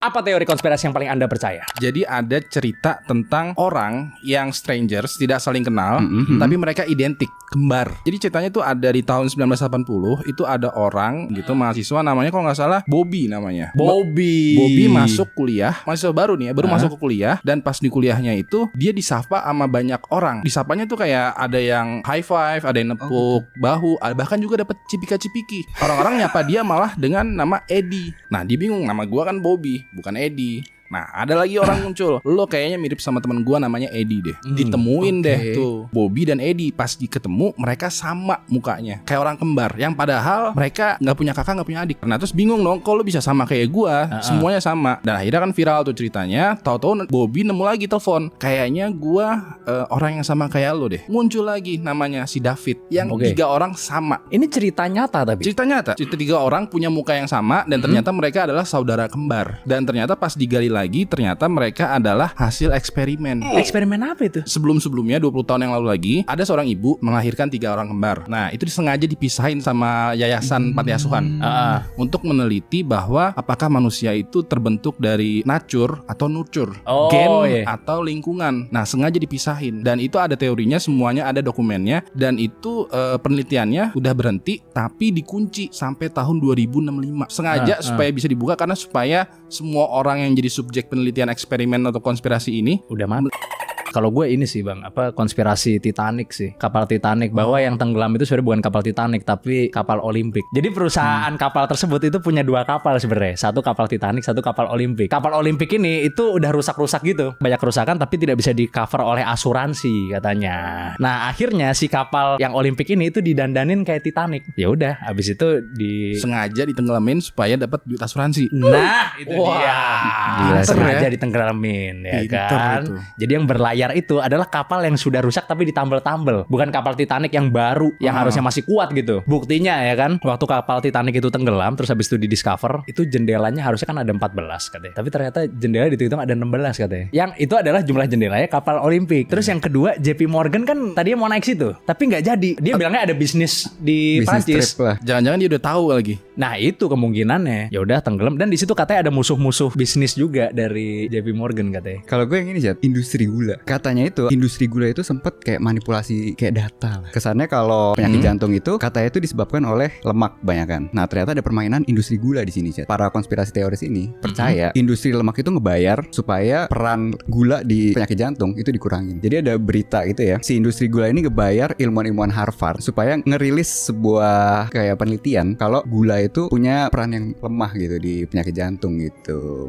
Apa teori konspirasi yang paling Anda percaya? Jadi ada cerita tentang orang yang strangers, tidak saling kenal, tapi mereka identik, kembar. Jadi ceritanya tuh ada di tahun 1980, itu ada orang gitu, mahasiswa namanya kalau nggak salah Bobby namanya. Bobby masuk kuliah, mahasiswa baru nih ya, baru masuk ke kuliah. Dan pas di kuliahnya itu dia disapa sama banyak orang. Disapanya tuh kayak ada yang high five, ada yang nepuk bahu, bahkan juga dapat cipika-cipiki. Orang-orang nyapa dia malah dengan nama Eddie. Nah dia bingung, nama gua kan Bobby, bukan Eddie. Nah ada lagi orang muncul, lo kayaknya mirip sama teman gua namanya Eddie deh. Ditemuin deh tuh Bobby dan Eddie. Pas ketemu mereka sama mukanya, kayak orang kembar. Yang padahal mereka gak punya kakak, gak punya adik. Nah terus bingung dong, kok lo bisa sama kayak gua, semuanya sama. Dan akhirnya kan viral tuh ceritanya. Tahu-tahu Bobby nemu lagi telepon, kayaknya gua orang yang sama kayak lo deh. Muncul lagi namanya si David. Yang 3 orang sama. Ini cerita nyata tapi? Cerita nyata. Cerita 3 orang punya muka yang sama. Dan ternyata mereka adalah saudara kembar. Dan ternyata pas digali lagi, ternyata mereka adalah hasil eksperimen. Eksperimen apa itu? Sebelum-sebelumnya 20 tahun yang lalu lagi, ada seorang ibu melahirkan 3 orang kembar. Nah itu disengaja dipisahin sama yayasan panti asuhan untuk meneliti bahwa apakah manusia itu terbentuk dari nature atau nurture, gen atau lingkungan. Nah sengaja dipisahin. Dan itu ada teorinya, semuanya ada dokumennya. Dan itu penelitiannya udah berhenti, tapi dikunci sampai tahun 2065. Sengaja supaya bisa dibuka, karena supaya semua orang yang jadi subjek penelitian eksperimen atau konspirasi ini udah mati. Kalau gue ini sih bang, konspirasi Titanic sih, kapal Titanic, bahwa yang tenggelam itu sebenarnya bukan kapal Titanic tapi kapal Olimpik. Jadi perusahaan kapal tersebut itu punya 2 kapal sebenarnya, satu kapal Titanic, satu kapal Olimpik. Kapal Olimpik ini itu udah rusak-rusak gitu, banyak kerusakan tapi tidak bisa di cover oleh asuransi katanya. Nah akhirnya si kapal yang Olimpik ini itu didandanin kayak Titanic. Ya udah, abis itu sengaja ditenggelamin supaya dapat duit asuransi. Nah itu dia. Gila, sengaja ditenggelamin ya kan. Itu. Jadi yang berlayar itu adalah kapal yang sudah rusak tapi ditambel-tambel, bukan kapal Titanic yang baru yang harusnya masih kuat gitu. Buktinya ya kan, waktu kapal Titanic itu tenggelam terus habis itu di-discover, itu jendelanya harusnya kan ada 14 katanya, tapi ternyata jendela dihitung ada 16 katanya. Yang itu adalah jumlah jendelanya kapal Olimpik. Terus yang kedua, JP Morgan kan tadinya mau naik situ tapi nggak jadi, dia bilangnya ada bisnis di Prancis. Jangan-jangan dia udah tahu lagi. Nah itu kemungkinannya. Ya udah tenggelam, dan di situ katanya ada musuh-musuh bisnis juga dari JP Morgan katanya. Kalau gue yang ini Jat, industri gula. Katanya itu industri gula itu sempet kayak manipulasi kayak data lah. Kesannya kalau penyakit jantung itu katanya itu disebabkan oleh lemak kebanyakan. Nah ternyata ada permainan industri gula di sini Jat. Para konspirasi teoris ini percaya industri lemak itu ngebayar supaya peran gula di penyakit jantung itu dikurangin. Jadi ada berita gitu ya, si industri gula ini ngebayar ilmuwan-ilmuwan Harvard supaya ngerilis sebuah kayak penelitian kalau gula itu punya peran yang lemah gitu di penyakit jantung gitu.